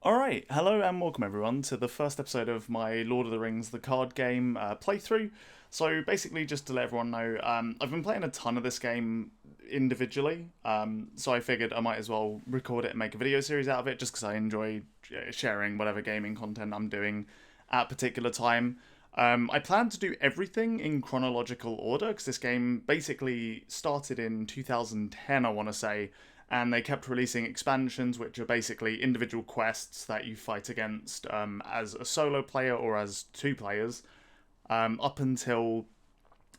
Alright, hello and welcome everyone to the first episode of my Lord of the Rings the card game playthrough. So basically just to let everyone know, I've been playing a ton of this game individually, so I figured I might as well record it and make a video series out of it just because I enjoy sharing whatever gaming content I'm doing at a particular time. I plan to do everything in chronological order because this game basically started in 2010, I want to say, and they kept releasing expansions, which are basically individual quests that you fight against as a solo player or as two players, up until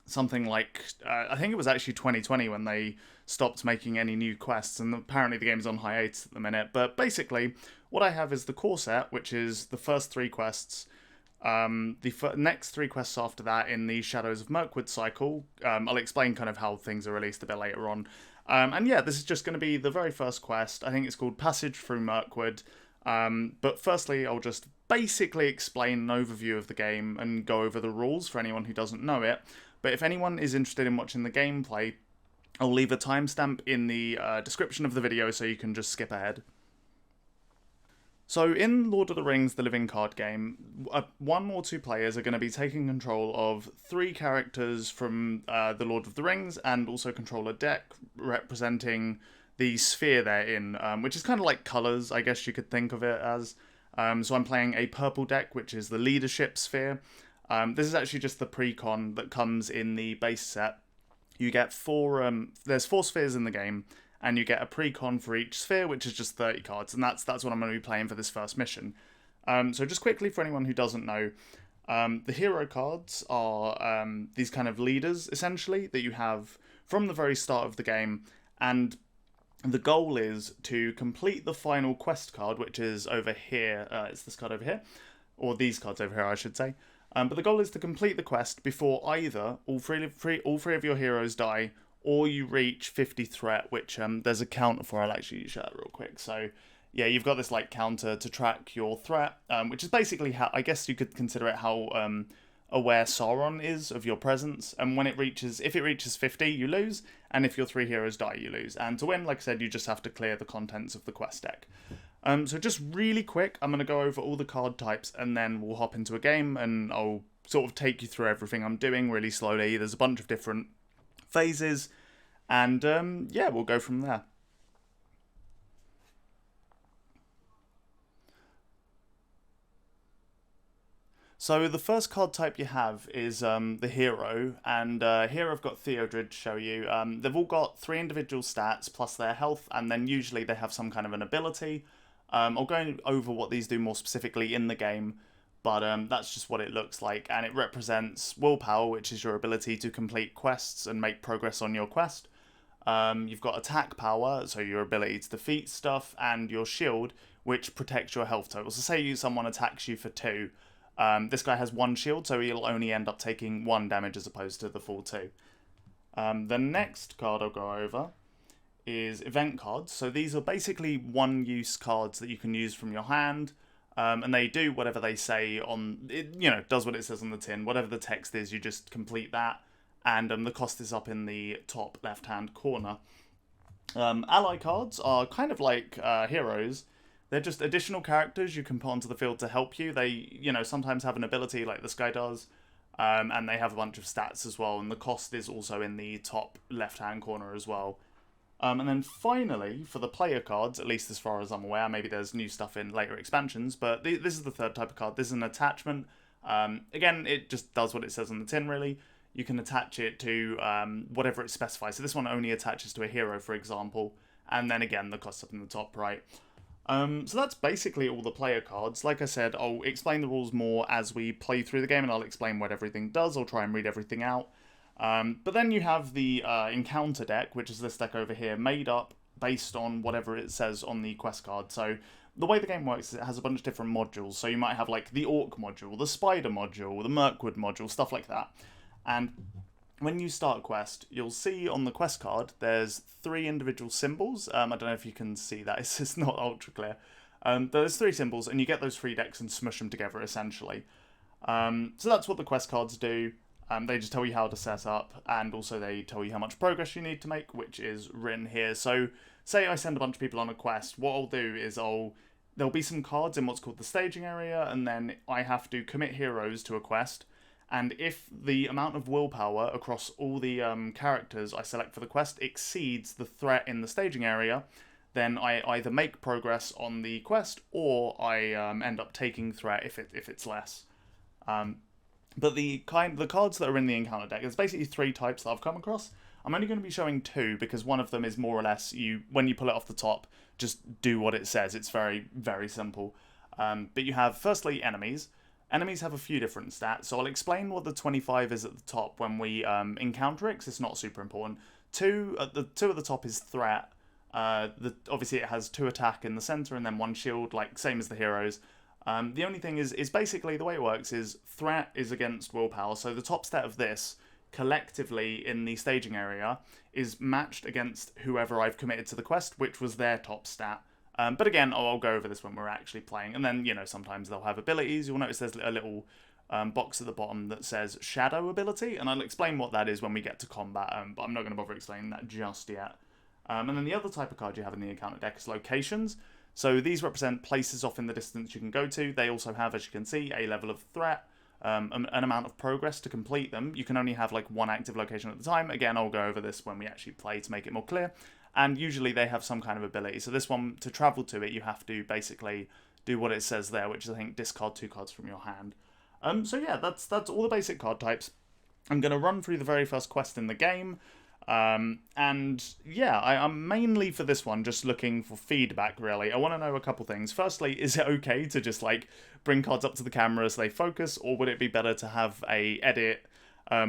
something like I think it was actually 2020 when they stopped making any new quests, and apparently the game's on hiatus at the minute. But basically, what I have is the core set, which is the first three quests. The next three quests after that in the Shadows of Mirkwood cycle. I'll explain kind of how things are released a bit later on. And yeah, this is just going to be the very first quest. I think it's called Passage Through Mirkwood. But firstly, I'll just basically explain an overview of the game and go over the rules for anyone who doesn't know it. But if anyone is interested in watching the gameplay, I'll leave a timestamp in the description of the video so you can just skip ahead. So in Lord of the Rings, the living card game, one or two players are going to be taking control of three characters from the Lord of the Rings and also control a deck representing the sphere they're in, which is kind of like colours, I guess you could think of it as. So I'm playing a purple deck, which is the leadership sphere. This is actually just the pre-con that comes in the base set. You get there's four spheres in the game, and you get a pre-con for each sphere, which is just 30 cards, and that's what I'm going to be playing for this first mission. So just quickly, for anyone who doesn't know, the hero cards are these kind of leaders, essentially, that you have from the very start of the game, and the goal is to complete the final quest card, which is over here. It's this card over here, or these cards over here, I should say. But the goal is to complete the quest before either all three of your heroes die, or you reach 50 threat, which there's a counter for. I'll actually use that real quick. So yeah, you've got this like counter to track your threat, which is basically how, I guess you could consider it how aware Sauron is of your presence. And when if it reaches 50, you lose, and if your three heroes die, you lose. And to win, like I said, you just have to clear the contents of the quest deck. So just really quick, I'm going to go over all the card types, and then we'll hop into a game, and I'll sort of take you through everything I'm doing really slowly. There's a bunch of different phases, and yeah, we'll go from there. So the first card type you have is the hero, and here I've got Theodred to show you. They've all got three individual stats plus their health, and then usually they have some kind of an ability. I'll go over what these do more specifically in the game, but that's just what it looks like, and it represents willpower, which is your ability to complete quests and make progress on your quest. You've got attack power, so your ability to defeat stuff, and your shield, which protects your health total. So say someone attacks you for 2, this guy has 1 shield, so he'll only end up taking 1 damage as opposed to the full 2. The next card I'll go over is event cards. So these are basically one-use cards that you can use from your hand, and they do whatever they say on it, does what it says on the tin. Whatever the text is, you just complete that, and the cost is up in the top left-hand corner. Ally cards are kind of like heroes. They're just additional characters you can put onto the field to help you. They, sometimes have an ability like this guy does, and they have a bunch of stats as well, and the cost is also in the top left-hand corner as well. And then finally, for the player cards, at least as far as I'm aware, maybe there's new stuff in later expansions, but this is the third type of card. This is an attachment. Again, it just does what it says on the tin, really. You can attach it to whatever it specifies. So this one only attaches to a hero, for example, and then again, the cost's up in the top right. So that's basically all the player cards. Like I said, I'll explain the rules more as we play through the game, and I'll explain what everything does. I'll try and read everything out. But then you have the encounter deck, which is this deck over here, made up based on whatever it says on the quest card. So the way the game works is it has a bunch of different modules. So you might have like the Orc module, the Spider module, the Mirkwood module, stuff like that. And when you start a quest, you'll see on the quest card there's 3 individual symbols. I don't know if you can see that, it's not ultra clear. There's 3 symbols, and you get those 3 decks and smush them together, essentially. So that's what the quest cards do. They just tell you how to set up, and also they tell you how much progress you need to make, which is written here. So say I send a bunch of people on a quest, what I'll do is there'll be some cards in what's called the staging area, and then I have to commit heroes to a quest. And if the amount of willpower across all the characters I select for the quest exceeds the threat in the staging area, then I either make progress on the quest or I end up taking threat if it's less. But the cards that are in the encounter deck, there's basically 3 types that I've come across. I'm only going to be showing 2 because one of them is more or less when you pull it off the top, just do what it says. It's very, very simple. But you have, firstly, enemies. Enemies have a few different stats, so I'll explain what the 25 is at the top when we encounter it, because it's not super important. 2 at the top is threat. Obviously it has 2 attack in the center and then 1 shield, like same as the heroes. The only thing is basically the way it works is threat is against willpower, so the top stat of this collectively in the staging area is matched against whoever I've committed to the quest, which was their top stat. But again, I'll go over this when we're actually playing, and then, sometimes they'll have abilities. You'll notice there's a little box at the bottom that says shadow ability, and I'll explain what that is when we get to combat, but I'm not going to bother explaining that just yet. And then the other type of card you have in the encounter deck is locations. So these represent places off in the distance you can go to. They also have, as you can see, a level of threat, an amount of progress to complete them. You can only have like 1 active location at the time. Again, I'll go over this when we actually play to make it more clear. And usually they have some kind of ability. So this one, to travel to it, you have to basically do what it says there, which is, I think, discard 2 cards from your hand. So yeah, that's all the basic card types. I'm going to run through the very first quest in the game. And yeah, I'm mainly for this one just looking for feedback, really. I want to know a couple things. Firstly, is it okay to just like bring cards up to the camera so they focus, or would it be better to have a edit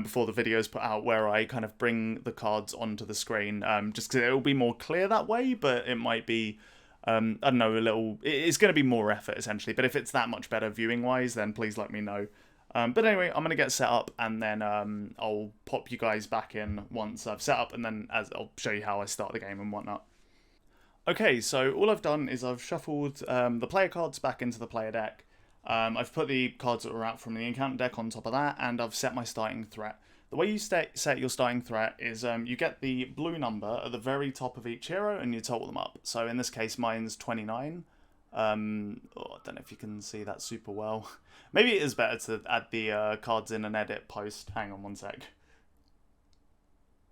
before the video is put out where I kind of bring the cards onto the screen, just because it'll be more clear that way, but it might be, I don't know, it's going to be more effort essentially, but if it's that much better viewing wise, then please let me know. But anyway, I'm going to get set up, and then I'll pop you guys back in once I've set up, and then I'll show you how I start the game and whatnot. Okay, so all I've done is I've shuffled the player cards back into the player deck. I've put the cards that were out from the encounter deck on top of that, and I've set my starting threat. The way you set your starting threat is you get the blue number at the very top of each hero, and you total them up. So in this case, mine's 29. I don't know if you can see that super well. Maybe it is better to add the cards in an edit post. Hang on one sec.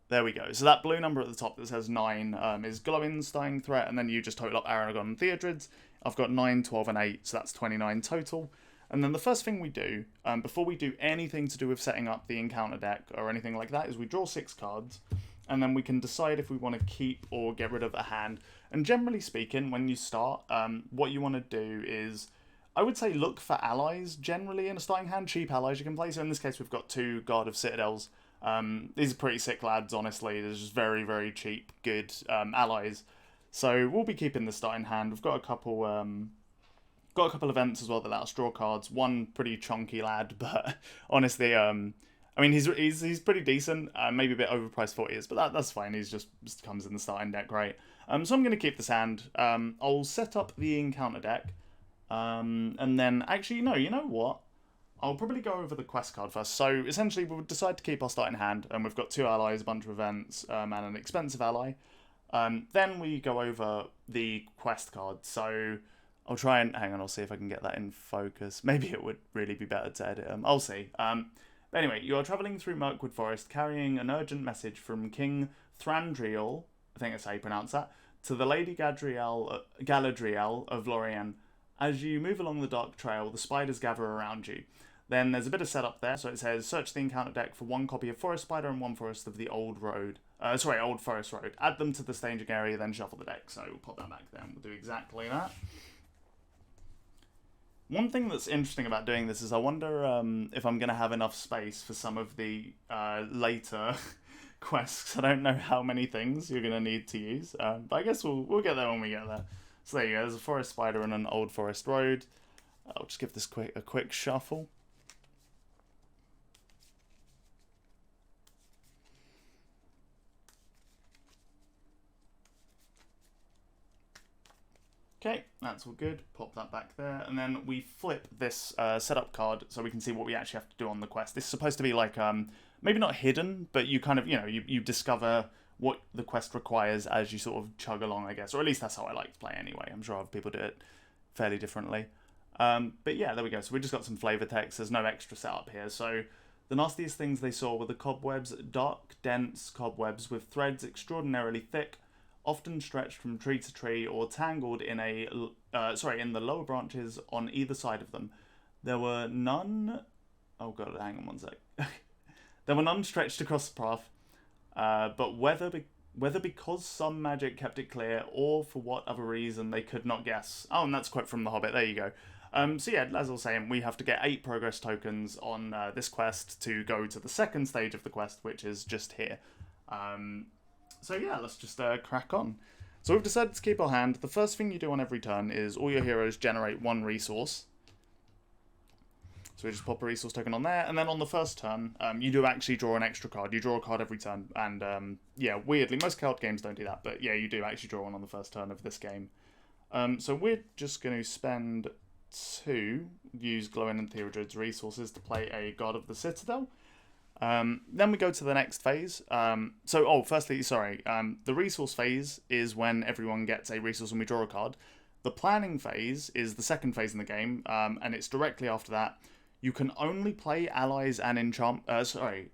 There we go. So that blue number at the top that says 9 is Glowin's starting threat, and then you just total up Aragon and Theodred's. I've got 9, 12, and 8, so that's 29 total. And then the first thing we do, before we do anything to do with setting up the encounter deck or anything like that, is we draw 6 cards, and then we can decide if we want to keep or get rid of a hand. And generally speaking, when you start, what you want to do is, I would say, look for allies generally in a starting hand, cheap allies you can play. So in this case, we've got 2 Guard of Citadels. These are pretty sick lads, honestly. They're just very, very cheap, good allies. So we'll be keeping the starting hand. We've got a couple events as well that let us draw cards. One pretty chunky lad, but honestly, I mean, he's pretty decent. Maybe a bit overpriced for what he is, but that's fine. He's just comes in the starting deck, right? So I'm going to keep this hand. I'll set up the encounter deck. And then, actually, no, you know what? I'll probably go over the quest card first. So, essentially, we'll decide to keep our starting hand, and we've got 2 allies, a bunch of events, and an expensive ally. Then we go over the quest card. So, I'll try and, hang on, I'll see if I can get that in focus. Maybe it would really be better to edit them. I'll see. But anyway, you are travelling through Mirkwood Forest, carrying an urgent message from King Thranduil, I think that's how you pronounce that, to the Lady Galadriel of Lorien. As you move along the dark trail, the spiders gather around you. Then there's a bit of setup there, so it says, search the encounter deck for 1 copy of Forest Spider and 1 Forest of the Old Forest Road. Add them to the staging area, then shuffle the deck. So we'll pop that back there, and we'll do exactly that. One thing that's interesting about doing this is I wonder if I'm going to have enough space for some of the later quests. I don't know how many things you're going to need to use, but I guess we'll get there when we get there. So there you go, there's a Forest Spider and an Old Forest Road. I'll just give this a quick shuffle. Okay, that's all good. Pop that back there. And then we flip this setup card so we can see what we actually have to do on the quest. This is supposed to be like, maybe not hidden, but you kind of, you discover what the quest requires as you sort of chug along, I guess. Or at least that's how I like to play anyway. I'm sure other people do it fairly differently. But yeah, there we go. So we just got some flavor text. There's no extra setup here. So the nastiest things they saw were the cobwebs, dark, dense cobwebs with threads extraordinarily thick, often stretched from tree to tree or tangled in in the lower branches on either side of them. There were none. Oh god, hang on one sec. There were none stretched across the path, but whether because some magic kept it clear or for what other reason they could not guess. Oh, and that's a quote from The Hobbit. There you go. So yeah, as I was saying, we have to get 8 progress tokens on this quest to go to the second stage of the quest, which is just here. So yeah, let's just crack on. So we've decided to keep our hand. The first thing you do on every turn is all your heroes generate 1 resource. So we just pop a resource token on there, and then on the first turn, you do actually draw an extra card. You draw a card every turn, and yeah, weirdly, most card games don't do that, but yeah, you do actually draw one on the first turn of this game. So we're just going to spend 2, use Glowin and Theodred's resources to play a Guard of the Citadel. Then we go to the next phase. Firstly, the resource phase is when everyone gets a resource and we draw a card. The planning phase is the second phase in the game, and it's directly after that. You can only play allies and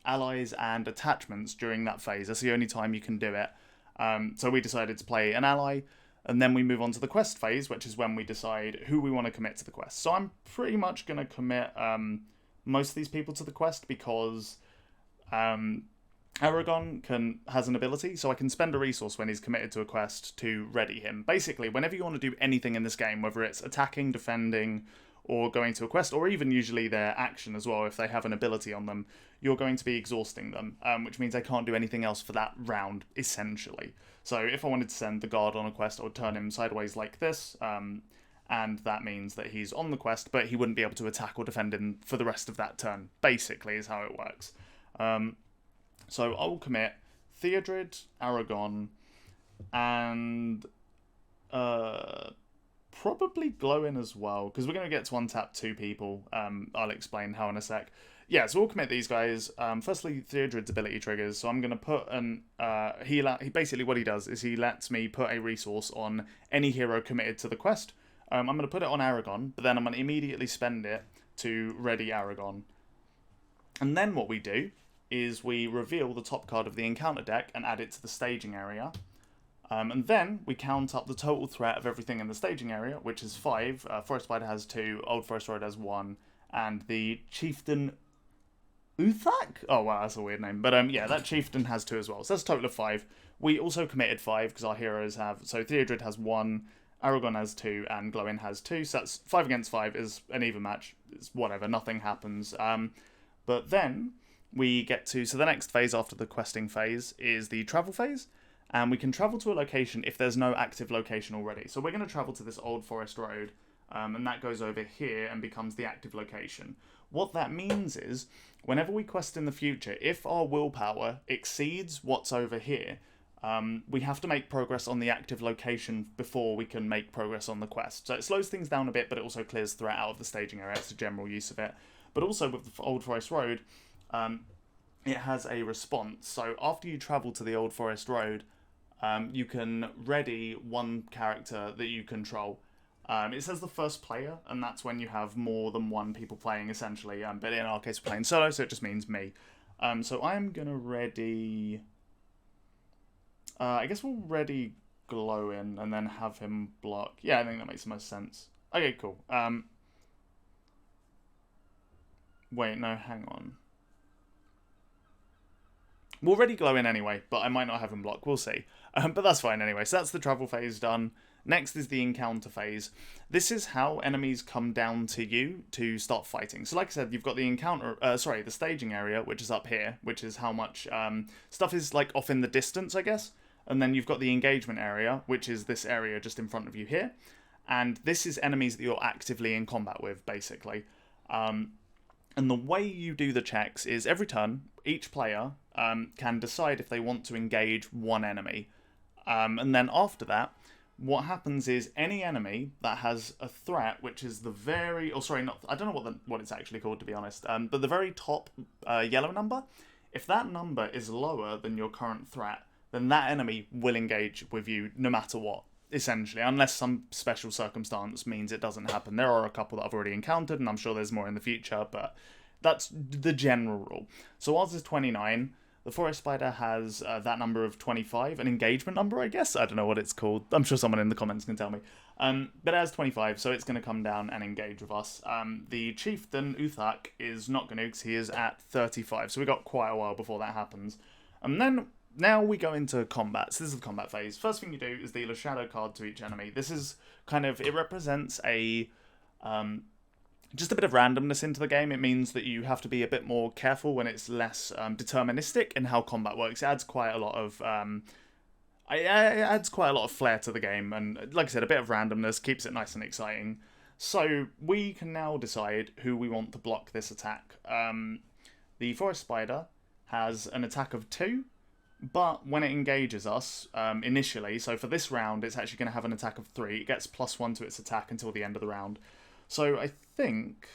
allies and attachments during that phase. That's the only time you can do it. So we decided to play an ally, and then we move on to the quest phase, which is when we decide who we want to commit to the quest. So I'm pretty much going to commit most of these people to the quest because Aragon has an ability, so I can spend a resource when he's committed to a quest to ready him. Basically, whenever you want to do anything in this game, whether it's attacking, defending, or going to a quest, or even usually their action as well, if they have an ability on them, you're going to be exhausting them, which means I can't do anything else for that round, essentially. So if I wanted to send the guard on a quest, I would turn him sideways like this, and that means that he's on the quest, but he wouldn't be able to attack or defend him for the rest of that turn, basically, is how it works. So I will commit Theodred, Aragon, and probably Glowin as well, because we're going to get to untap 2 people. I'll explain how in a sec. Yeah, so we'll commit these guys. Firstly, Theodred's ability triggers. So I'm going to put basically what he does is he lets me put a resource on any hero committed to the quest. I'm going to put it on Aragon, but then I'm going to immediately spend it to ready Aragon. And then what we do is we reveal the top card of the encounter deck and add it to the staging area. And then we count up the total threat of everything in the staging area, which is 5. Forest Spider has 2, Old Forest Road has 1, and the Chieftain Uthak? Oh wow, that's a weird name. But yeah, that Chieftain has 2 as well. So that's a total of 5. We also committed 5 because our heroes have... So Theodred has 1, Aragon has 2, and Glowin has 2. So that's 5 against 5 is an even match. It's whatever, nothing happens. But then we get to... So the next phase after the questing phase is the travel phase. And we can travel to a location if there's no active location already. So we're going to travel to this Old Forest Road, and that goes over here and becomes the active location. What that means is, whenever we quest in the future, if our willpower exceeds what's over here, we have to make progress on the active location before we can make progress on the quest. So it slows things down a bit, but it also clears threat out of the staging area. It's the general use of it. But also with the Old Forest Road, it has a response. So after you travel to the Old Forest Road, you can ready one character that you control. It says the first player, and that's when you have more than one people playing, essentially. But in our case, we're playing solo, so it just means me. So I'm going to ready... I guess we'll ready Glowin and then have him block. Yeah, I think that makes the most sense. Okay, cool. Wait, no, hang on. We'll ready Glowin anyway, but I might not have him block. We'll see. But that's fine anyway. So that's the travel phase done. Next is the encounter phase. This is how enemies come down to you to start fighting. So like I said, you've got the the staging area, which is up here, which is how much stuff is like off in the distance, I guess. And then you've got the engagement area, which is this area just in front of you here. And this is enemies that you're actively in combat with, basically. And the way you do the checks is every turn, each player can decide if they want to engage one enemy. And then after that, what happens is any enemy that has a threat, which is the very... I don't know what it's actually called, to be honest. But the very top yellow number, if that number is lower than your current threat, then that enemy will engage with you no matter what. essentially, unless some special circumstance means it doesn't happen. There are a couple that I've already encountered, and I'm sure there's more in the future, but that's the general rule. So ours is 29. The forest spider has that number of 25, an engagement number, I guess. I don't know what it's called. I'm sure someone in the comments can tell me. But it has 25, so it's going to come down and engage with us. The chieftain, Uthak, is not going to, because he is at 35, so we got quite a while before that happens. And then, now we go into combat. So this is the combat phase. First thing you do is deal a shadow card to each enemy. This is kind of, it represents a... just a bit of randomness into the game. It means that you have to be a bit more careful when it's less deterministic in how combat works. It adds quite a lot of flair to the game, and like I said, a bit of randomness keeps it nice and exciting. So we can now decide who we want to block this attack. The forest spider has an attack of 2, but when it engages us initially, so for this round, it's actually going to have an attack of 3. It gets +1 to its attack until the end of the round. So I think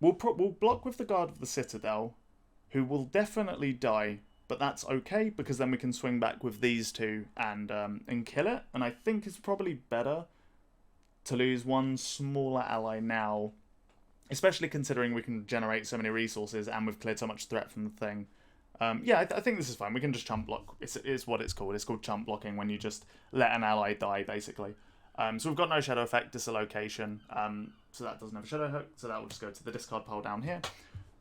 we'll block with the guard of the citadel, who will definitely die, but that's okay because then we can swing back with these two and kill it. And I think it's probably better to lose one smaller ally now, especially considering we can generate so many resources and we've cleared so much threat from the thing. Yeah, I think this is fine. We can just chump block. It's what it's called. It's called chump blocking when you just let an ally die, basically. So we've got no shadow effect, dislocation, so that doesn't have a shadow hook, so that will just go to the discard pile down here.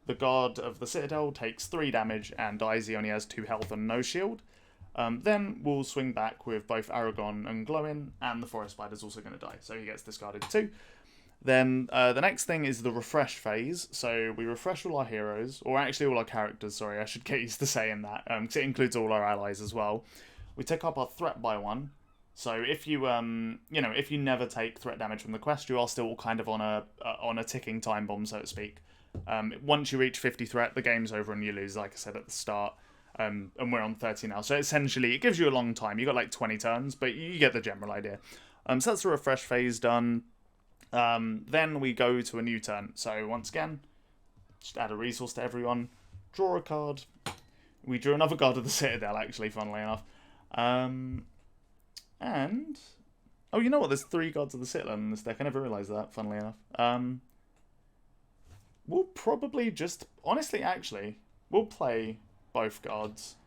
The guard of the citadel takes 3 damage and dies. He only has 2 health and no shield. Then we'll swing back with both Aragon and Glowin, and the forest spider's also going to die, so he gets discarded too. Then the next thing is the refresh phase, so we refresh all our heroes, or actually all our characters, sorry, I should get used to saying that, because it includes all our allies as well. We take up our threat by 1. So if you if you never take threat damage from the quest, you are still kind of on a ticking time bomb, so to speak. Once you reach 50 threat, the game's over and you lose, like I said at the start. And we're on 30 now, so essentially it gives you a long time. You got like 20 turns, but you get the general idea. So that's the refresh phase done. Then we go to a new turn. So once again, just add a resource to everyone. Draw a card. We drew another card of the citadel, actually, funnily enough. And, oh, you know what? There's 3 gods of the Citadel in this deck. I never realised that, funnily enough. We'll probably just, honestly, actually, we'll play both gods.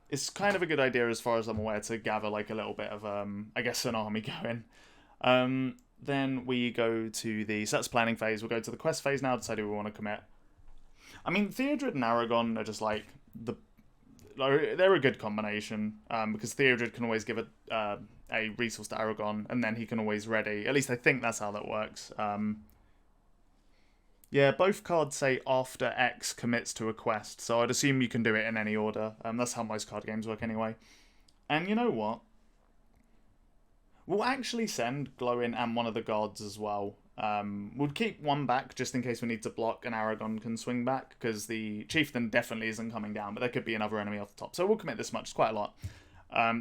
It's kind of a good idea, as far as I'm aware, to gather like a little bit of, I guess, an army going. Then we go to the, so that's planning phase. We'll go to the quest phase now, decide who we want to commit. I mean, Theodred and Aragon are just like they're a good combination because Theodred can always give a resource to Aragon, and then he can always ready. At least I think that's how that works. Yeah, both cards say after X commits to a quest, so I'd assume you can do it in any order. That's how most card games work anyway. And you know what? We'll actually send Glowin and one of the gods as well. We'll keep one back just in case we need to block and Aragon can swing back, because the chieftain definitely isn't coming down, but there could be another enemy off the top. So we'll commit this much, it's quite a lot.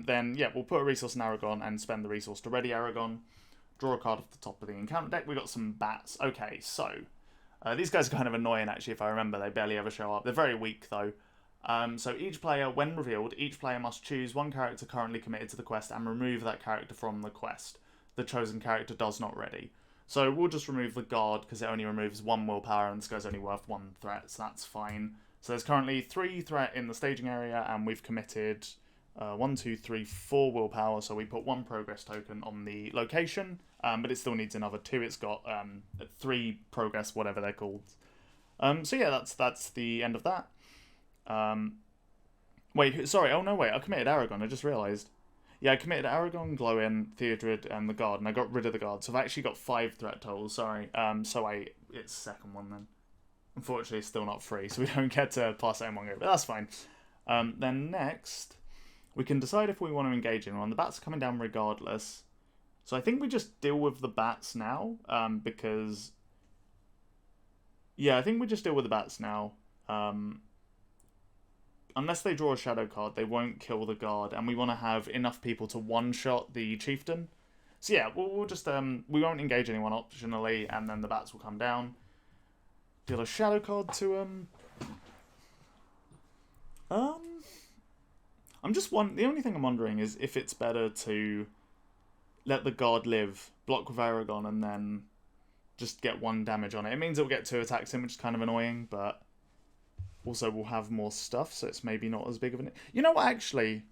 Then, yeah, we'll put a resource in Aragon and spend the resource to ready Aragon. Draw a card off the top of the encounter deck. We got some bats. Okay, so these guys are kind of annoying, actually, if I remember. They barely ever show up. They're very weak, though. So each player, when revealed, each player must choose one character currently committed to the quest and remove that character from the quest. The chosen character does not ready. So we'll just remove the guard because it only removes 1 willpower and this guy's only worth 1 threat, so that's fine. So there's currently 3 threat in the staging area and we've committed 1, 2, 3, 4 willpower, so we put 1 progress token on the location, but it still needs another 2. It's got 3 progress, whatever they're called. So yeah, that's the end of that. Wait, sorry, oh no, wait, I committed Aragon, I just realised. Yeah, I committed Aragon, Glowin, Theodred, and the guard, and I got rid of the guard, so I've actually got 5 threat totals, sorry. So it's second one then. Unfortunately, it's still not free, so we don't get to pass it in one go, but that's fine. Then next, we can decide if we want to engage in one. The bats are coming down regardless. So I think we just deal with the bats now, because... Yeah, I think we just deal with the bats now. Unless they draw a shadow card, they won't kill the guard, and we want to have enough people to one-shot the chieftain. So yeah, we'll just, we won't engage anyone optionally, and then the bats will come down. Deal a shadow card to him. I'm just the only thing I'm wondering is if it's better to let the guard live, block with Aragon, and then just get 1 damage on it. It means it'll get 2 attacks in, which is kind of annoying, but also we'll have more stuff, so it's maybe not as big of an... You know what, actually?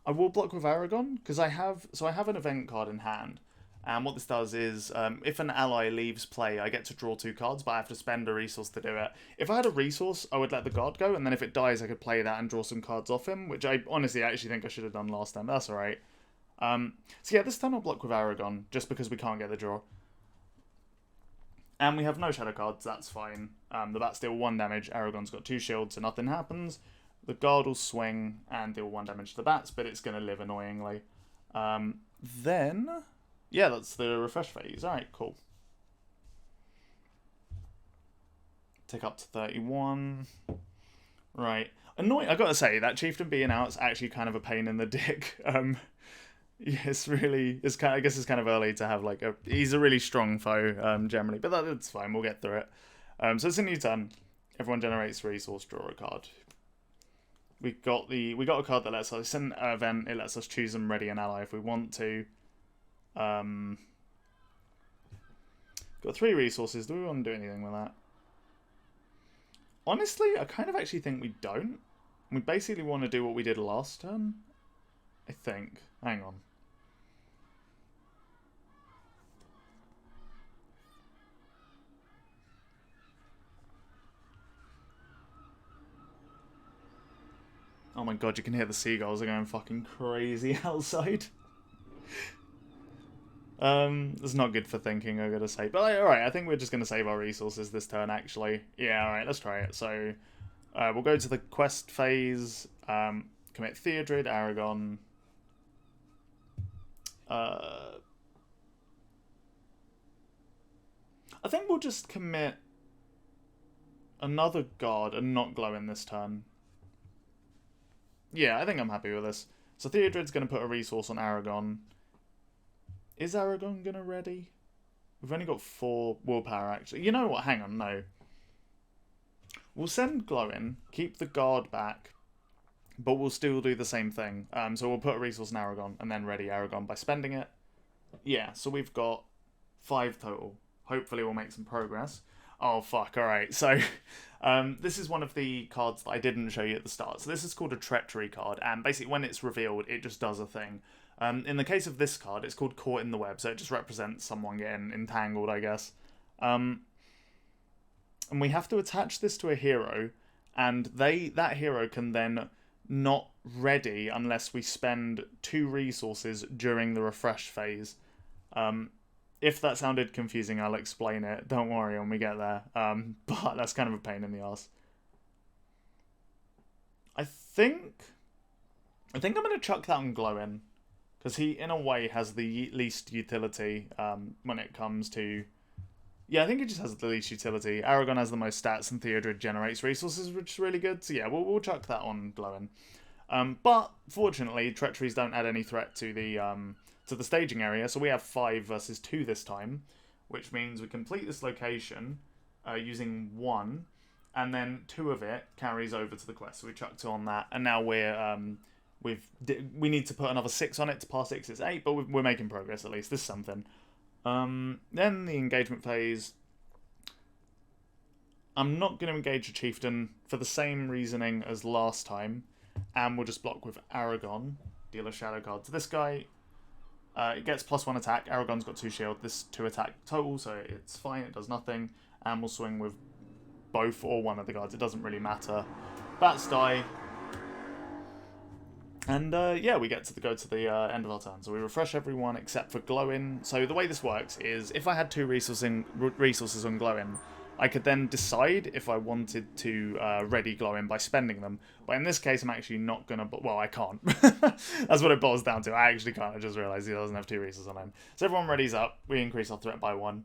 I will block with Aragon, because I have an event card in hand. And what this does is, if an ally leaves play, I get to draw 2 cards, but I have to spend a resource to do it. If I had a resource, I would let the guard go, and then if it dies, I could play that and draw some cards off him, which I honestly actually think I should have done last time. That's alright. So yeah, this time I'll block with Aragon, just because we can't get the draw. And we have no shadow cards, that's fine. The bats deal 1 damage, Aragon's got 2 shields, so nothing happens. The guard will swing and deal 1 damage to the bats, but it's going to live annoyingly. Then... yeah, that's the refresh phase. Alright, cool. Tick up to 31. Right. Annoying. I gotta say, that chieftain being out is actually kind of a pain in the dick. Yeah, it's really... I guess it's kind of early to have, like, a... He's a really strong foe, generally. But that's fine, we'll get through it. So it's a new turn. Everyone generates a resource, draw a card. We got a card that lets us... in an event, it lets us choose and ready an ally if we want to. Got 3 resources. Do we want to do anything with that? Honestly, I kind of actually think we don't. We basically want to do what we did last turn. I think. Hang on. Oh my god, you can hear the seagulls are going fucking crazy outside. It's not good for thinking, I gotta say. But alright, I think we're just gonna save our resources this turn, actually. Yeah, alright, let's try it. So, we'll go to the quest phase, commit Theodred, Aragon. I think we'll just commit another guard and not Glowin this turn. Yeah, I think I'm happy with this. So Theodred's gonna put a resource on Aragon. Is Aragon gonna ready? We've only got 4 willpower, actually. You know what? Hang on, no. We'll send Glowin, keep the guard back, but we'll still do the same thing. So we'll put a resource in Aragon, and then ready Aragon by spending it. Yeah, so we've got 5 total. Hopefully we'll make some progress. Oh, fuck, alright. So, this is one of the cards that I didn't show you at the start. So this is called a Treachery card, and basically when it's revealed, it just does a thing. In the case of this card, it's called Caught in the Web, so it just represents someone getting entangled, I guess. And we have to attach this to a hero, and that hero can then not ready unless we spend 2 resources during the refresh phase. If that sounded confusing, I'll explain it. Don't worry when we get there. But that's kind of a pain in the ass. I think I'm going to chuck that on Glowin. Because he, in a way, has the least utility when it comes to... Yeah, I think he just has the least utility. Aragon has the most stats, and Theodred generates resources, which is really good. So yeah, we'll chuck that on Glowin. But, fortunately, Treacheries don't add any threat to the staging area, so we have 5 versus 2 this time, which means we complete this location using 1, and then 2 of it carries over to the quest. So we chucked 2 on that, and now we need to put another 6 on it to pass 6. It's 8, but we're making progress at least. This is something. Then the engagement phase. I'm not going to engage a chieftain for the same reasoning as last time, and we'll just block with Aragon. Deal a shadow card to this guy. It gets +1 attack. Aragon's got 2 shield. This 2 attack total, so it's fine. It does nothing. And we'll swing with both or one of the guards. It doesn't really matter. Bats die. And yeah, we get to go to the end of our turn. So we refresh everyone except for Glowin. So the way this works is if I had 2 resources on Glowin, I could then decide if I wanted to ready Glowin by spending them. But in this case, I'm actually not going to... Well, I can't. That's what it boils down to. I actually can't. I just realised he doesn't have 2 resources on him. So everyone readies up. We increase our threat by 1.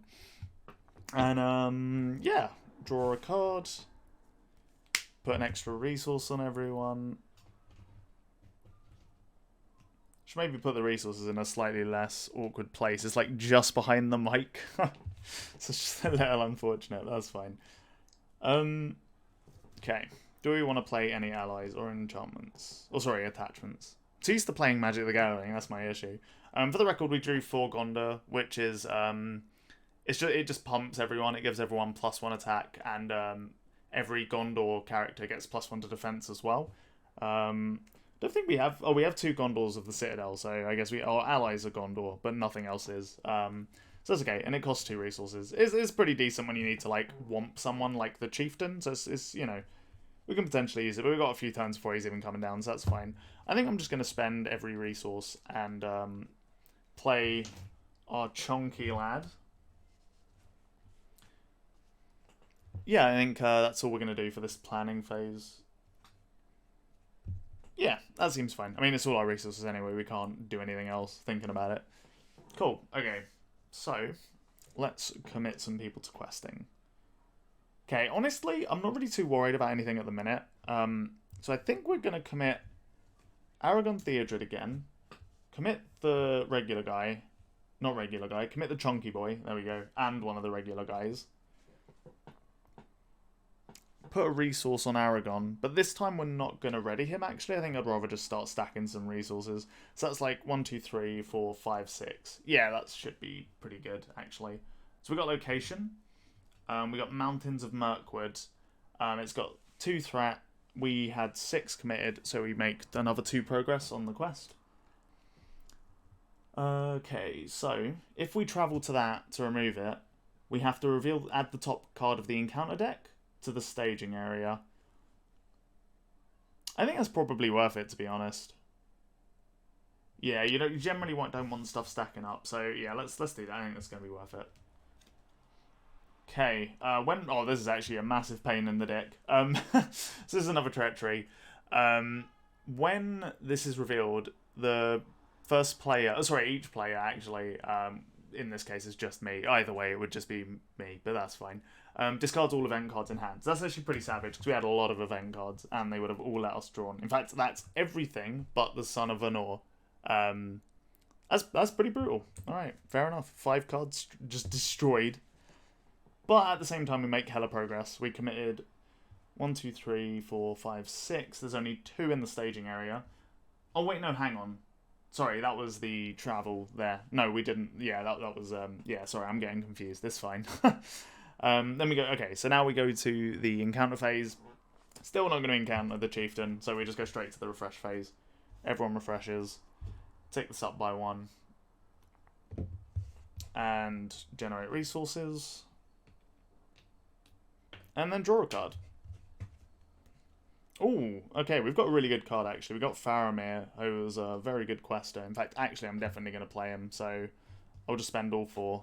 And, yeah. Draw a card. Put an extra resource on everyone. Should maybe put the resources in a slightly less awkward place. It's like just behind the mic. So it's just a little unfortunate. That's fine. Okay. Do we want to play any allies or enchantments? Or sorry, attachments. So used to playing Magic the Gathering, that's my issue. For the record, we drew 4 Gondor, which is it just pumps everyone. It gives everyone +1 attack, and every Gondor character gets +1 to defense as well. Don't think we have. Oh, we have 2 Gondors of the Citadel, so I guess our allies are Gondor, but nothing else is. So that's okay, and it costs 2 resources. It's pretty decent when you need to like womp someone like the Chieftain. So it's you know, we can potentially use it, but we've got a few turns before he's even coming down, so that's fine. I think I'm just gonna spend every resource and play our chunky lad. Yeah, I think that's all we're going to do for this planning phase. Yeah, that seems fine. I mean, it's all our resources anyway. We can't do anything else thinking about it. Cool. Okay, so let's commit some people to questing. Okay, honestly, I'm not really too worried about anything at the minute. So I think we're going to commit Aragon Theodred again. Commit the regular guy. Not regular guy. Commit the chunky boy. There we go. And one of the regular guys. Put a resource on Aragon, but this time we're not going to ready him, actually. I think I'd rather just start stacking some resources. So that's like 1, 2, 3, 4, 5, 6. Yeah, that should be pretty good, actually. So we got location. We got Mountains of Mirkwood. It's got 2 threat. We had 6 committed, so we make another 2 progress on the quest. Okay, so if we travel to that to remove it, we have to add the top card of the encounter deck to the staging area. I think that's probably worth it, to be honest. Yeah, you generally don't want stuff stacking up, so yeah, let's do that. I think that's going to be worth it. Okay, this is actually a massive pain in the dick. So this is another treachery. When this is revealed, the first player, each player actually, in this case is just me. Either way, it would just be me, but that's fine. Discards all event cards in hand. So that's actually pretty savage, because we had a lot of event cards, and they would have all let us draw. In fact, that's everything but the Son of Vanor. That's pretty brutal. Alright, fair enough. 5 cards just destroyed. But at the same time, we make hella progress. We committed 1, 2, 3, 4, 5, 6. There's only 2 in the staging area. Oh, wait, no, hang on. Sorry, that was the travel there. No, we didn't. Yeah, that was... yeah, sorry, I'm getting confused. It's fine. Then we go... Okay, so now we go to the encounter phase. Still not going to encounter the Chieftain, so we just go straight to the refresh phase. Everyone refreshes. Take this up by 1. And generate resources. And then draw a card. Oh, okay, we've got a really good card, actually. We've got Faramir, who is a very good quester. In fact, actually, I'm definitely going to play him, so I'll just spend all 4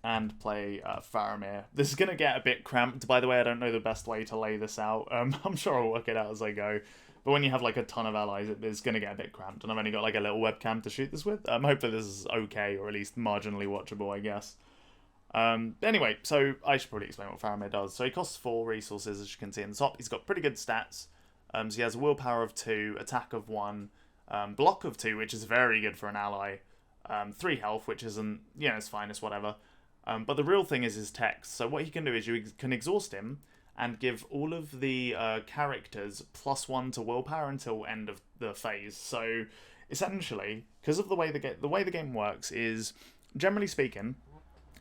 and play Faramir. This is going to get a bit cramped, by the way. I don't know the best way to lay this out. I'm sure I'll work it out as I go. But when you have, like, a ton of allies, it's going to get a bit cramped, and I've only got, like, a little webcam to shoot this with. Hopefully this is okay, or at least marginally watchable, I guess. Anyway, so I should probably explain what Faramir does. So he costs 4 resources, as you can see in the top. He's got pretty good stats. So he has a willpower of 2, attack of 1, block of 2, which is very good for an ally, 3 health, which isn't, it's fine, it's whatever. But the real thing is his text. So what he can do is you can exhaust him and give all of the characters +1 to willpower until end of the phase. So essentially, because of the way the game works is, generally speaking,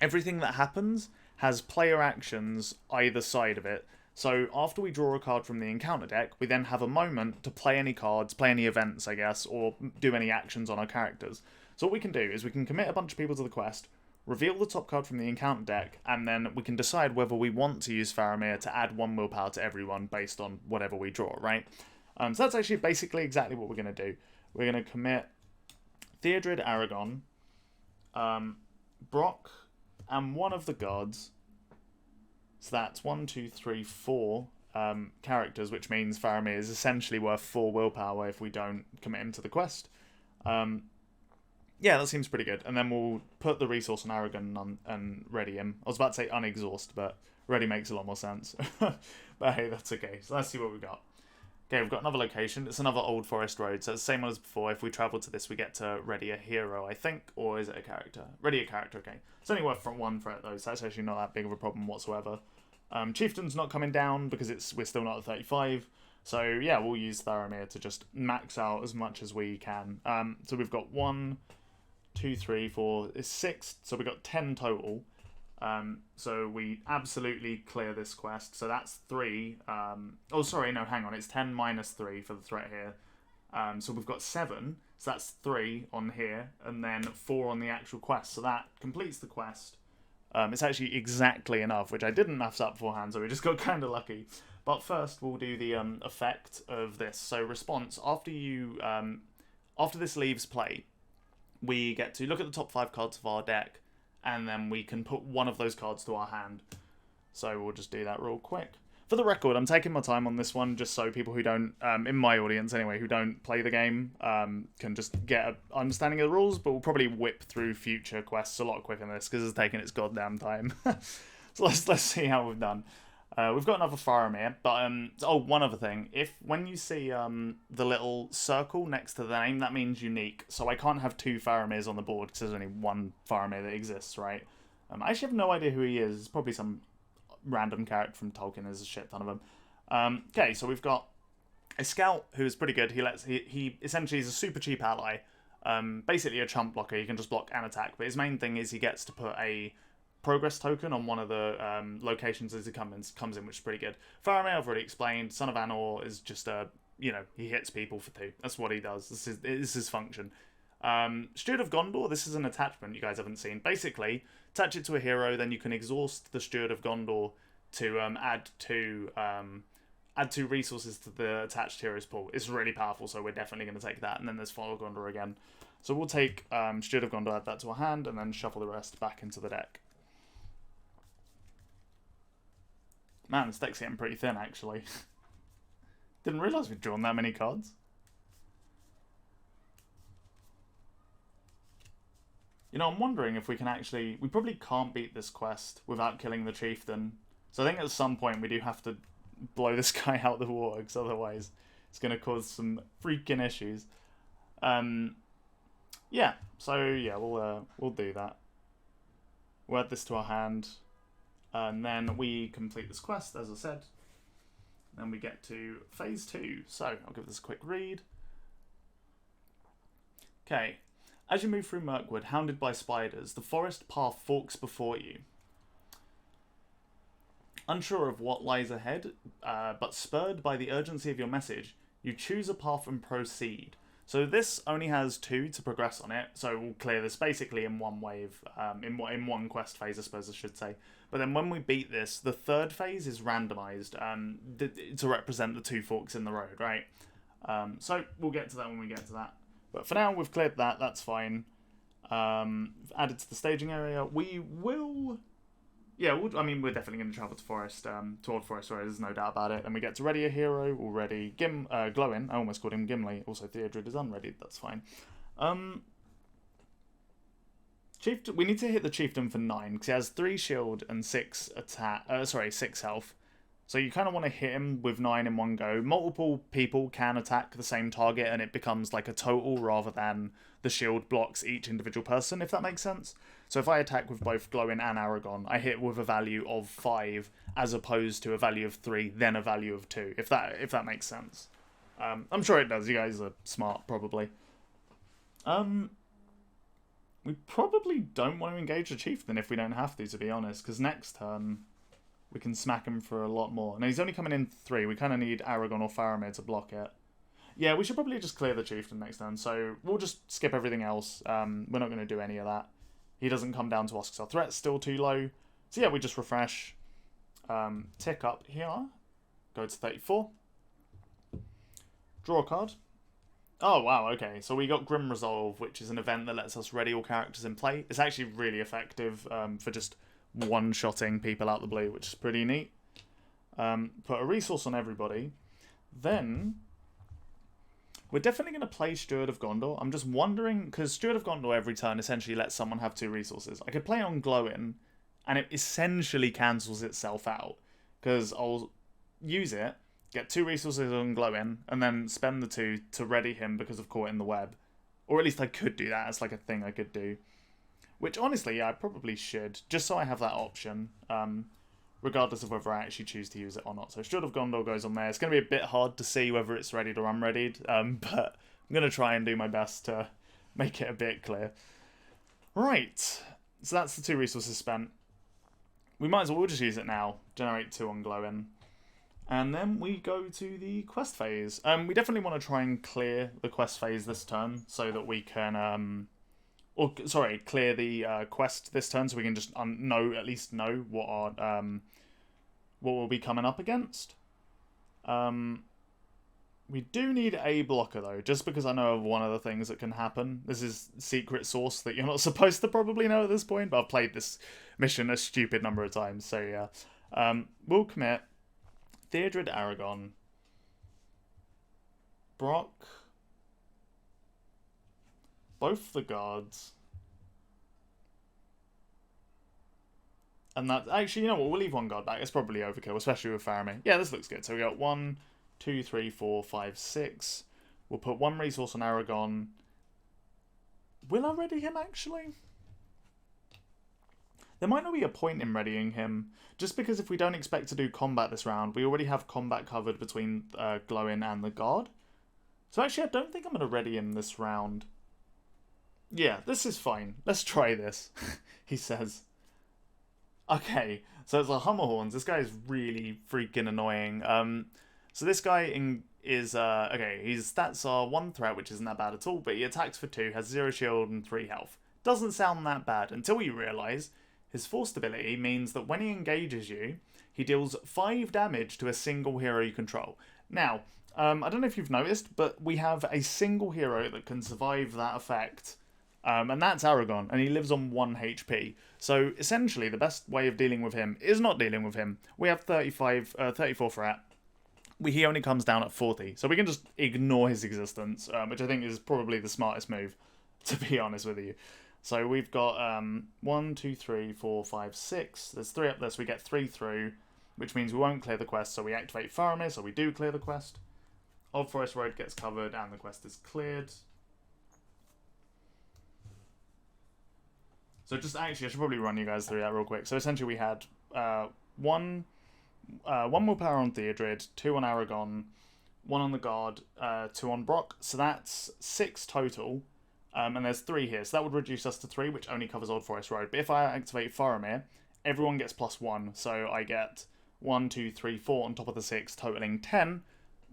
everything that happens has player actions either side of it. So after we draw a card from the encounter deck, we then have a moment to play any cards, play any events, I guess, or do any actions on our characters. So what we can do is we can commit a bunch of people to the quest, reveal the top card from the encounter deck, and then we can decide whether we want to use Faramir to add 1 willpower to everyone based on whatever we draw, right? So that's actually basically exactly what we're going to do. We're going to commit Theodred Aragon, Brock, and one of the gods. So that's 1, 2, 3, 4 characters, which means Faramir is essentially worth 4 willpower if we don't commit him to the quest. Yeah, that seems pretty good. And then we'll put the resource on Aragon and ready him. I was about to say unexhaust, but ready makes a lot more sense. But hey, that's okay. So let's see what we've got. Okay, we've got another location. It's another Old Forest Road. So it's the same one as before. If we travel to this, we get to ready a hero, I think. Or is it a character? Ready a character, okay. It's only worth 1 threat, though, so that's actually not that big of a problem whatsoever. Chieftain's not coming down because we're still not at 35. So yeah, we'll use Theramir to just max out as much as we can. So we've got 1, 2, 3, 4, it's 6. So we've got 10 total. So we absolutely clear this quest. So that's 3. Oh, sorry, no, hang on. It's 10 minus 3 for the threat here. So we've got 7. So that's 3 on here, and then 4 on the actual quest. So that completes the quest. It's actually exactly enough, which I didn't maths up beforehand, so we just got kind of lucky. But first, we'll do the effect of this. So response, after this leaves play, we get to look at the top 5 cards of our deck, and then we can put one of those cards to our hand. So we'll just do that real quick. For the record, I'm taking my time on this one just so people who don't, in my audience anyway, who don't play the game, can just get an understanding of the rules, but we'll probably whip through future quests a lot quicker than this because it's taking its goddamn time. So let's see how we've done. We've got another Faramir, but one other thing. When you see the little circle next to the name, that means unique. So I can't have 2 Faramirs on the board because there's only 1 Faramir that exists, right? I actually have no idea who he is. It's probably some random character from Tolkien. There's a shit ton of them. Okay, so we've got a scout who is pretty good. He essentially is a super cheap ally. Basically a chump blocker. He can just block and attack, but his main thing is he gets to put a progress token on one of the locations as he comes in, which is pretty good. Faramir, I've already explained. Son of Anor is just he hits people for 2. That's what he does. This is his function. Steward of Gondor, this is an attachment you guys haven't seen. Basically, attach it to a hero, then you can exhaust the Steward of Gondor to add 2 resources to the attached hero's pool. It's really powerful, so we're definitely going to take that. And then there's Follow Gondor again. So we'll take Steward of Gondor, add that to our hand, and then shuffle the rest back into the deck. Man, this deck's getting pretty thin, actually. Didn't realise we'd drawn that many cards. You know, I'm wondering if we can actually... We probably can't beat this quest without killing the chieftain. So I think at some point we do have to blow this guy out the water, because otherwise it's going to cause some freaking issues. Yeah, so yeah, we'll do that. We'll add this to our hand. And then we complete this quest, as I said. Then we get to phase 2. So I'll give this a quick read. Okay. As you move through Mirkwood, hounded by spiders, the forest path forks before you. Unsure of what lies ahead, but spurred by the urgency of your message, you choose a path and proceed. So this only has 2 to progress on it, so we'll clear this basically in one wave, in one quest phase, I suppose I should say. But then when we beat this, the 3rd phase is randomised to represent the 2 forks in the road, right? So we'll get to that when we get to that. But for now, we've cleared that. That's fine. Added to the staging area. We will... Yeah, we're definitely going to travel to Forest, to Old Forest, sorry, there's no doubt about it. Then we get to ready a hero already. Glowin, I almost called him Gimli. Also, Theodred is unreadied, that's fine. We need to hit the Chieftain for 9, because he has 3 shield and 6 health. So you kind of want to hit him with 9 in one go. Multiple people can attack the same target, and it becomes like a total rather than the shield blocks each individual person, if that makes sense. So if I attack with both Glowin and Aragon, I hit with a value of 5 as opposed to a value of 3, then a value of 2, if that makes sense. I'm sure it does. You guys are smart, probably. We probably don't want to engage the Chieftain if we don't have to be honest, because next turn we can smack him for a lot more. Now, he's only coming in 3. We kind of need Aragon or Faramir to block it. Yeah, we should probably just clear the Chieftain next turn, so we'll just skip everything else. We're not going to do any of that. He doesn't come down to us because our threat's still too low. So yeah, we just refresh. Tick up here. Go to 34. Draw a card. Oh, wow, okay. So we got Grim Resolve, which is an event that lets us ready all characters in play. It's actually really effective for just one-shotting people out the blue, which is pretty neat. Put a resource on everybody. Then we're definitely going to play Steward of Gondor. I'm just wondering, because Steward of Gondor every turn essentially lets someone have 2 resources. I could play on Glowin, and it essentially cancels itself out, because I'll use it, get 2 resources on Glowin, and then spend the 2 to ready him because of Caught in the Web. Or at least I could do that. It's like a thing I could do. Which, honestly, yeah, I probably should, just so I have that option. regardless of whether I actually choose to use it or not. So Steward of Gondor goes on there. It's going to be a bit hard to see whether it's readied or unreadied, but I'm going to try and do my best to make it a bit clear. Right, so that's the 2 resources spent. We might as well just use it now. Generate 2 on glowing. And then we go to the quest phase. We definitely want to try and clear the quest phase this turn so that we can... clear the quest this turn so we can just at least know what our what we'll be coming up against. We do need a blocker though, just because I know of one of the things that can happen. This is secret source that you're not supposed to probably know at this point, but I've played this mission a stupid number of times, so yeah. We'll commit Theodred Aragon, Brock, both the guards, and that actually, you know what, we'll leave 1 guard back. It's probably overkill, especially with Faramir. Yeah, this looks good. So we got 1, 2, 3, 4, 5, 6. We'll put 1 resource on Aragon. Will I ready him actually? There might not be a point in readying him, just because if we don't expect to do combat this round, we already have combat covered between Glowing and the guard. So actually, I don't think I'm going to ready him this round. Yeah, this is fine. Let's try this, he says. Okay, so it's like Hummerhorns. This guy is really freaking annoying. So this guy is, okay, his stats are 1 threat, which isn't that bad at all, but he attacks for 2, has 0 shield and 3 health. Doesn't sound that bad until you realise his forced ability means that when he engages you, he deals 5 damage to a single hero you control. Now, I don't know if you've noticed, but we have a single hero that can survive that effect, and that's Aragon, and he lives on 1 HP. So essentially, the best way of dealing with him is not dealing with him. We have 34 threat. He only comes down at 40, so we can just ignore his existence, which I think is probably the smartest move, to be honest with you. So we've got 1, 2, 3, 4, 5, 6. There's 3 up there, so we get 3 through, which means we won't clear the quest, so we activate Faramir, so we do clear the quest. Old Forest Road gets covered, and the quest is cleared. So just actually, I should probably run you guys through that real quick. So essentially we had 1 willpower on Theodred, 2 on Aragon, 1 on the guard, 2 on Brock. So that's 6 total. And there's 3 here. So that would reduce us to 3, which only covers Old Forest Road. But if I activate Faramir, everyone gets +1. So I get 1, 2, 3, 4 on top of the 6, totaling 10,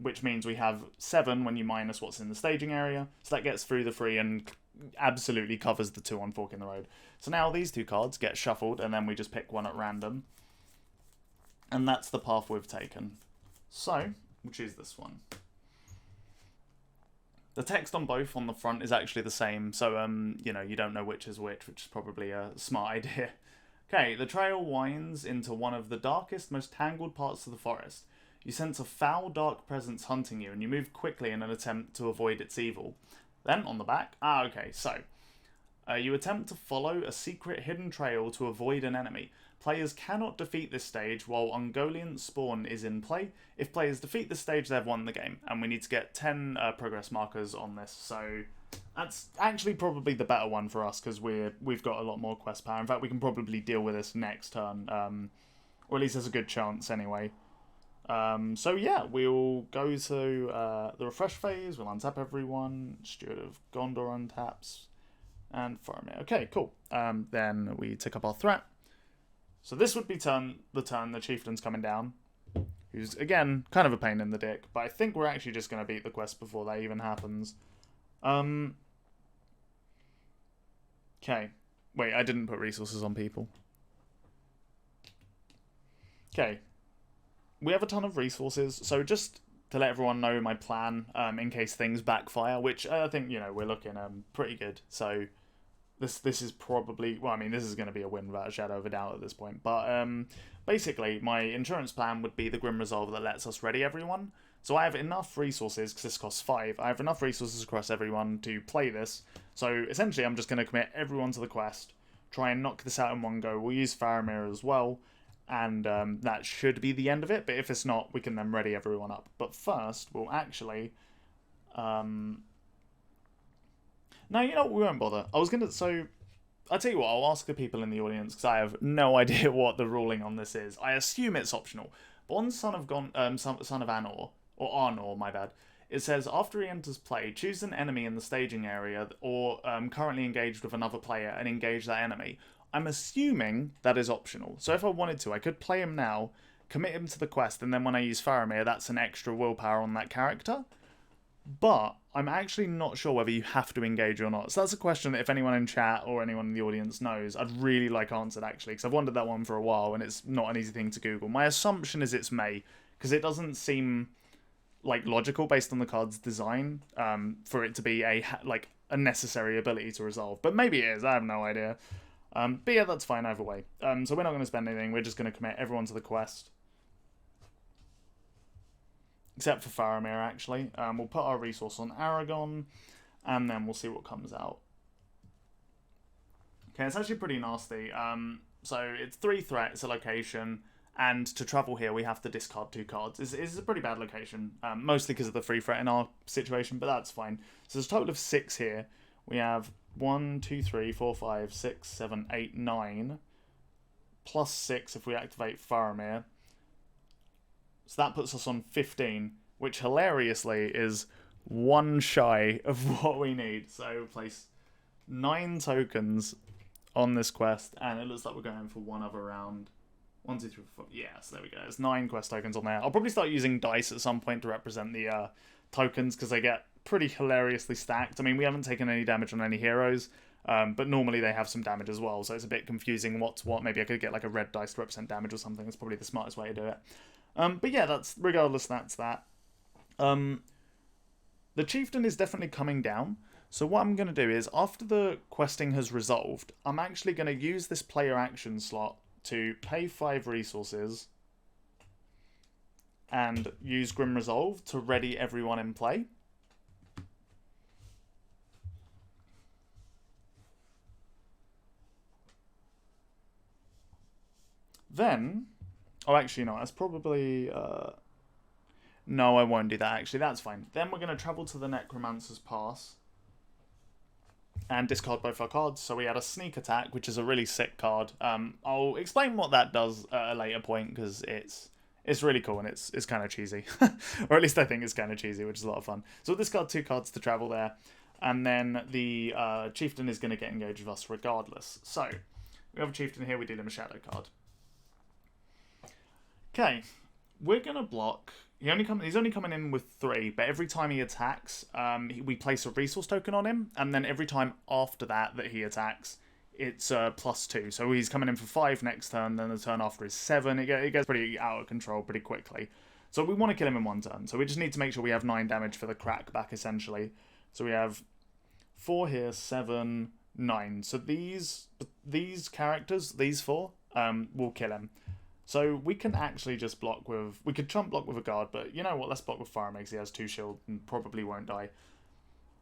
which means we have 7 when you minus what's in the staging area. So that gets through the 3 and absolutely covers the 2 on Fork in the Road. So now these 2 cards get shuffled, and then we just pick one at random. And that's the path we've taken. So, we'll choose this one. The text on both on the front is actually the same, so, you know, you don't know which is which is probably a smart idea. Okay, the trail winds into one of the darkest, most tangled parts of the forest. You sense a foul, dark presence hunting you, and you move quickly in an attempt to avoid its evil. Then, on the back, okay, so, you attempt to follow a secret hidden trail to avoid an enemy. Players cannot defeat this stage while Ungoliant Spawn is in play. If players defeat this stage, they've won the game, and we need to get 10 progress markers on this, so that's actually probably the better one for us, because we've got a lot more quest power. In fact, we can probably deal with this next turn, or at least there's a good chance anyway. So yeah, we'll go to the refresh phase, we'll untap everyone, Steward of Gondor untaps, and Faramir. Okay, cool. Then we tick up our threat. So this would be the turn the Chieftain's coming down, who's, again, kind of a pain in the dick, but I think we're actually just going to beat the quest before that even happens. Okay. Wait, I didn't put resources on people. Okay. We have a ton of resources, so just to let everyone know my plan, in case things backfire, which I think, you know, we're looking pretty good, so this is probably, well, I mean, this is going to be a win without a shadow of a doubt at this point, but basically, my insurance plan would be the Grim Resolve that lets us ready everyone. So I have enough resources, because this costs 5, I have enough resources across everyone to play this, so essentially I'm just going to commit everyone to the quest, try and knock this out in one go. We'll use Faramir as well, and that should be the end of it, but if it's not, we can then ready everyone up. But first, we'll actually... No, you know what, we won't bother. I was going to... So, I'll tell you what, I'll ask the people in the audience, because I have no idea what the ruling on this is. I assume it's optional. But on Son of Anor, or Arnor, my bad, it says, after he enters play, choose an enemy in the staging area or currently engaged with another player and engage that enemy. I'm assuming that is optional. So if I wanted to, I could play him now, commit him to the quest, and then when I use Faramir, that's an extra willpower on that character. But I'm actually not sure whether you have to engage or not. So that's a question that if anyone in chat or anyone in the audience knows, I'd really like answered, actually, because I've wondered that one for a while, and it's not an easy thing to Google. My assumption is it's may, because it doesn't seem like logical based on the card's design for it to be a necessary ability to resolve. But maybe it is. I have no idea. But yeah, that's fine either way. So we're not going to spend anything. We're just going to commit everyone to the quest. Except for Faramir, actually. We'll put our resource on Aragon, and then we'll see what comes out. Okay, it's actually pretty nasty. So it's 3 threats, a location, and to travel here, we have to discard 2 cards. It's a pretty bad location, mostly because of the 3 threat in our situation, but that's fine. So there's a total of 6 here. We have 1, 2, 3, 4, 5, 6, 7, 8, 9, plus 6 if we activate Faramir. So that puts us on 15, which hilariously is 1 shy of what we need. So place 9 tokens on this quest, and it looks like we're going for one other round. 1, 2, 3, 4. Yes, there we go. There's 9 quest tokens on there. I'll probably start using dice at some point to represent the tokens, because they get pretty hilariously stacked. I mean, we haven't taken any damage on any heroes, but normally they have some damage as well, so it's a bit confusing what's what. Maybe I could get like a red dice to represent damage or something. That's probably the smartest way to do it. But yeah, regardless, that's that. The chieftain is definitely coming down. So what I'm going to do is, after the questing has resolved, I'm actually going to use this player action slot to pay 5 resources and use Grim Resolve to ready everyone in play. Then, oh, actually, no, that's probably, no, I won't do that, actually, that's fine. Then we're going to travel to the Necromancer's Pass and discard both our cards. So we had a Sneak Attack, which is a really sick card. I'll explain what that does at a later point, because it's really cool and it's kind of cheesy. Or at least I think it's kind of cheesy, which is a lot of fun. So we'll discard 2 cards to travel there, and then the Chieftain is going to get engaged with us regardless. So, we have a Chieftain here, we deal him a Shadow card. Okay, we're going to block. He's only coming in with 3, but every time he attacks, we place a resource token on him, and then every time after that he attacks, it's +2. So he's coming in for 5 next turn, then the turn after is 7. It gets pretty out of control pretty quickly. So we want to kill him in 1 turn. So we just need to make sure we have 9 damage for the crack back, essentially. So we have 4 here, 7, 9. So these characters, these 4, will kill him. So we can actually just block with... We could chump block with a guard, but you know what? Let's block with Faramir because he has 2 shield and probably won't die.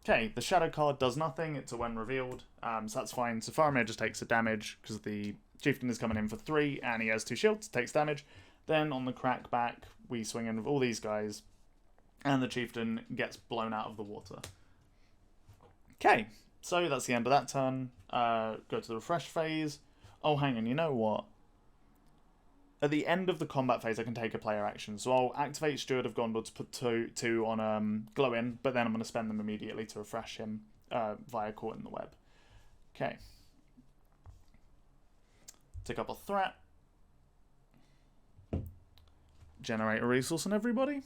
Okay, the Shadow card does nothing. It's a when revealed, so that's fine. So Faramir just takes the damage because the Chieftain is coming in for 3 and he has 2 shields, takes damage. Then on the crack back, we swing in with all these guys and the Chieftain gets blown out of the water. Okay, so that's the end of that turn. Go to the refresh phase. Oh, hang on, you know what? At the end of the combat phase, I can take a player action. So I'll activate Steward of Gondor to put two on Glow-In, but then I'm going to spend them immediately to refresh him via Caught in the Web. Okay. Take up a threat. Generate a resource on everybody.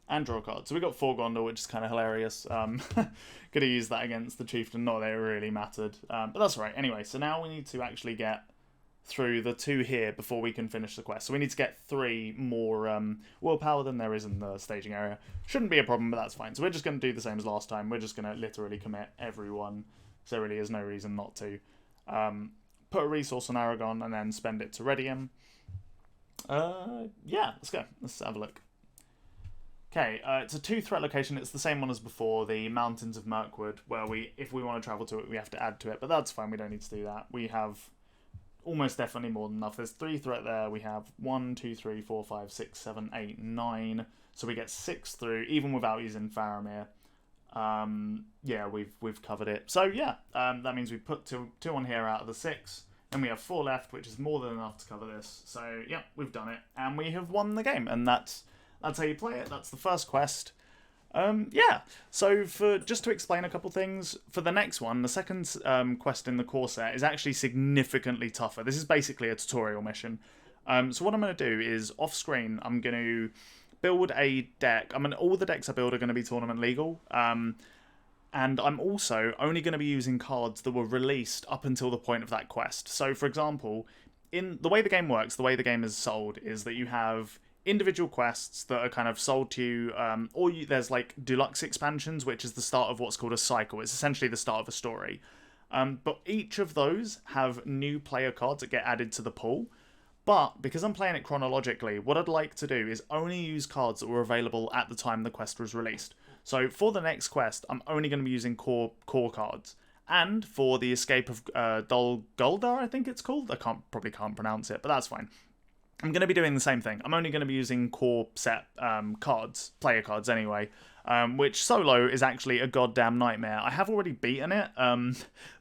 And draw a card. So we got 4 Gondor, which is kind of hilarious. Could have used that against the Chieftain. Not that it really mattered. But that's all right. Anyway, so now we need to actually get through the 2 here before we can finish the quest. So we need to get 3 more willpower than there is in the staging area. Shouldn't be a problem, but that's fine. So we're just going to do the same as last time. We're just going to literally commit everyone. So there really is no reason not to. Put a resource on Aragon and then spend it to ready him. Yeah, let's go. Let's have a look. Okay, it's a 2 threat location. It's the same one as before, the Mountains of Mirkwood, where if we want to travel to it, we have to add to it. But that's fine. We don't need to do that. We have almost definitely more than enough. There's 3 threat there. We have 1, 2, 3, 4, 5, 6, 7, 8, 9. So we get 6 through, even without using Faramir. Yeah, we've covered it. So yeah, that means we put two on here out of the 6. And we have 4 left, which is more than enough to cover this. So yeah, we've done it, and we have won the game, and that's how you play it. That's the first quest. Yeah. So just to explain a couple things for the next one, the second quest in the core set is actually significantly tougher. This is basically a tutorial mission. So what I'm going to do is off screen, I'm going to build a deck. All the decks I build are going to be tournament legal. And I'm also only going to be using cards that were released up until the point of that quest. So, for example, in the way the game works, the way the game is sold, is that you have individual quests that are kind of sold to you, there's like deluxe expansions, which is the start of what's called a cycle. It's essentially the start of a story. But each of those have new player cards that get added to the pool. But because I'm playing it chronologically, what I'd like to do is only use cards that were available at the time the quest was released. So for the next quest, I'm only going to be using core cards. And for the Escape of Dol Guldur, I think it's called. I probably can't pronounce it, but that's fine. I'm going to be doing the same thing. I'm only going to be using core set cards, player cards anyway, which solo is actually a goddamn nightmare. I have already beaten it,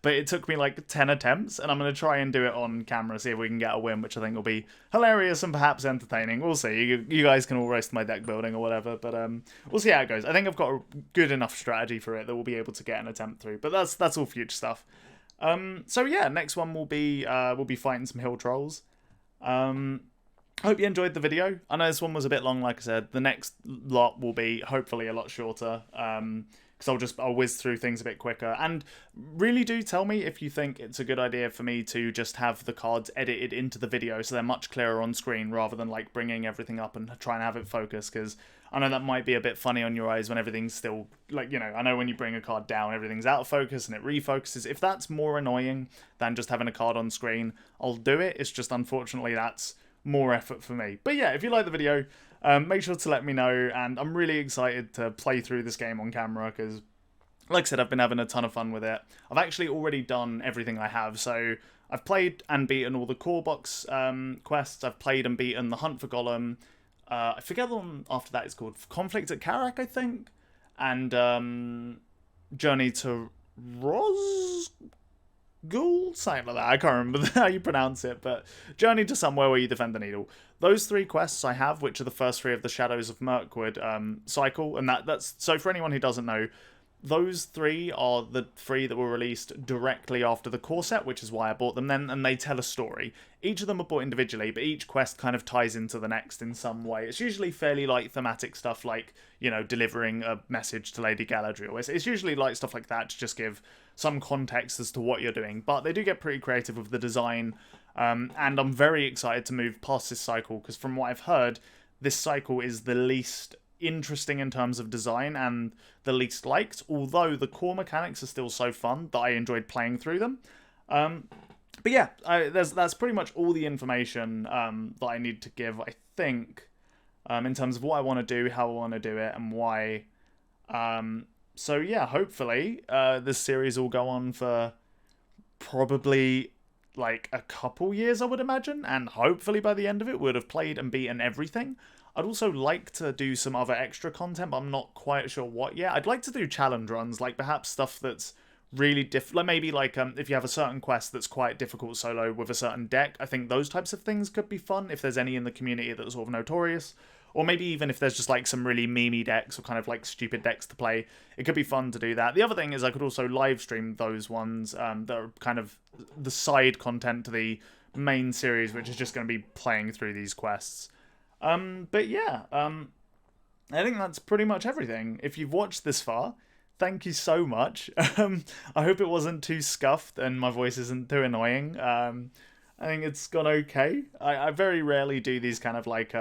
but it took me like 10 attempts, and I'm going to try and do it on camera, see if we can get a win, which I think will be hilarious and perhaps entertaining. We'll see. You guys can all roast my deck building or whatever, but we'll see how it goes. I think I've got a good enough strategy for it that we'll be able to get an attempt through, but that's all future stuff. So yeah, next one will be we'll be fighting some hill trolls. Hope you enjoyed the video. I know this one was a bit long, like I said. The next lot will be hopefully a lot shorter, because I'll whiz through things a bit quicker. And really do tell me if you think it's a good idea for me to just have the cards edited into the video so they're much clearer on screen rather than like bringing everything up and trying to have it focus, because I know that might be a bit funny on your eyes when everything's still, like, you know, I know when you bring a card down, everything's out of focus and it refocuses. If that's more annoying than just having a card on screen, I'll do it. It's just unfortunately that's more effort for me. But yeah, if you like the video, make sure to let me know, and I'm really excited to play through this game on camera because, like I said, I've been having a ton of fun with it. I've actually already done everything I have, so I've played and beaten all the core box quests. I've played and beaten the Hunt for Gollum. I forget the one after that is called Conflict at Karak, I think, and Journey to Rosgul, something like that. I can't remember how you pronounce it, but Journey to Somewhere Where You Defend the Needle. Those 3 quests I have, which are the first 3 of the Shadows of Mirkwood cycle, and that's so for anyone who doesn't know, those 3 are the 3 that were released directly after the core set, which is why I bought them then, and they tell a story. Each of them are bought individually, but each quest kind of ties into the next in some way. It's usually fairly like thematic stuff like, you know, delivering a message to Lady Galadriel. It's usually like stuff like that to just give some context as to what you're doing, but they do get pretty creative with the design, and I'm very excited to move past this cycle, because from what I've heard, this cycle is the least interesting in terms of design and the least liked, although the core mechanics are still so fun that I enjoyed playing through them. But yeah, that's pretty much all the information that I need to give, I think, in terms of what I want to do, how I want to do it, and why. So yeah, hopefully this series will go on for probably like a couple years, I would imagine, and hopefully by the end of it we'd have played and beaten everything. I'd also like to do some other extra content, but I'm not quite sure what yet. I'd like to do challenge runs, like perhaps stuff that's really like maybe like if you have a certain quest that's quite difficult solo with a certain deck. I think those types of things could be fun if there's any in the community that are sort of notorious. Or maybe even if there's just like some really memey decks or kind of like stupid decks to play, it could be fun to do that. The other thing is I could also live stream those ones that are kind of the side content to the main series, which is just going to be playing through these quests. But yeah, I think that's pretty much everything. If you've watched this far, thank you so much. I hope it wasn't too scuffed and my voice isn't too annoying. I think it's gone okay. I very rarely do these kind of like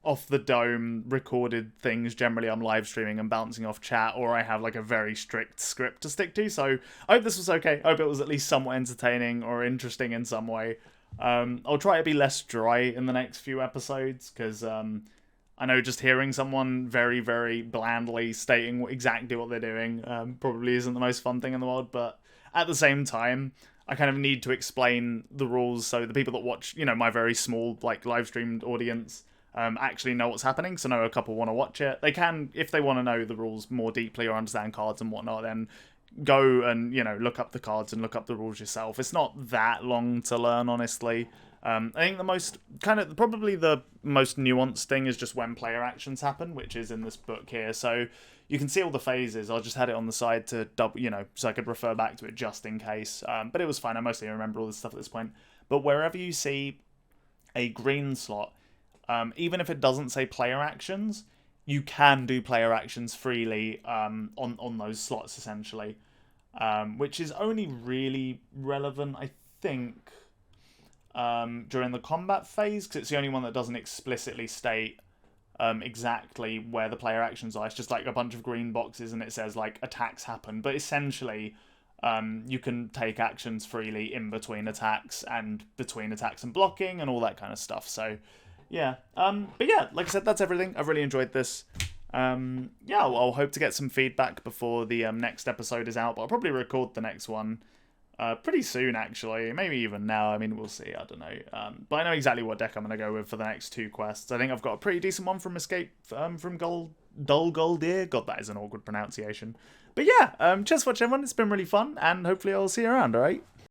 off the dome recorded things. Generally I'm live streaming and bouncing off chat, or I have like a very strict script to stick to. So I hope this was okay. I hope it was at least somewhat entertaining or interesting in some way. I'll try to be less dry in the next few episodes, because I know just hearing someone very, very blandly stating exactly what they're doing probably isn't the most fun thing in the world, but at the same time, I kind of need to explain the rules so the people that watch, you know, my very small, like, live streamed audience actually know what's happening. So I know a couple want to watch it. They can, if they want to know the rules more deeply or understand cards and whatnot, then go and, look up the cards and look up the rules yourself. It's not that long to learn, honestly. I think probably the most nuanced thing is just when player actions happen, which is in this book here. So you can see all the phases. I just had it on the side to so I could refer back to it just in case. But it was fine. I mostly remember all this stuff at this point. But wherever you see a green slot, even if it doesn't say player actions, you can do player actions freely on those slots, essentially. Which is only really relevant, I think, during the combat phase, because it's the only one that doesn't explicitly state exactly where the player actions are. It's just like a bunch of green boxes and it says like attacks happen, but essentially you can take actions freely in between attacks and between attacks and blocking and all that kind of stuff. So yeah, but yeah, like I said, that's everything. I've really enjoyed this. I'll hope to get some feedback before the next episode is out, but I'll probably record the next one pretty soon, actually. Maybe even now. I mean, we'll see. I don't know. But I know exactly what deck I'm going to go with for the next 2 quests. I think I've got a pretty decent one from Escape from Dol Guldir. God, that is an awkward pronunciation. But yeah, cheers for watching, everyone. It's been really fun, and hopefully I'll see you around, alright?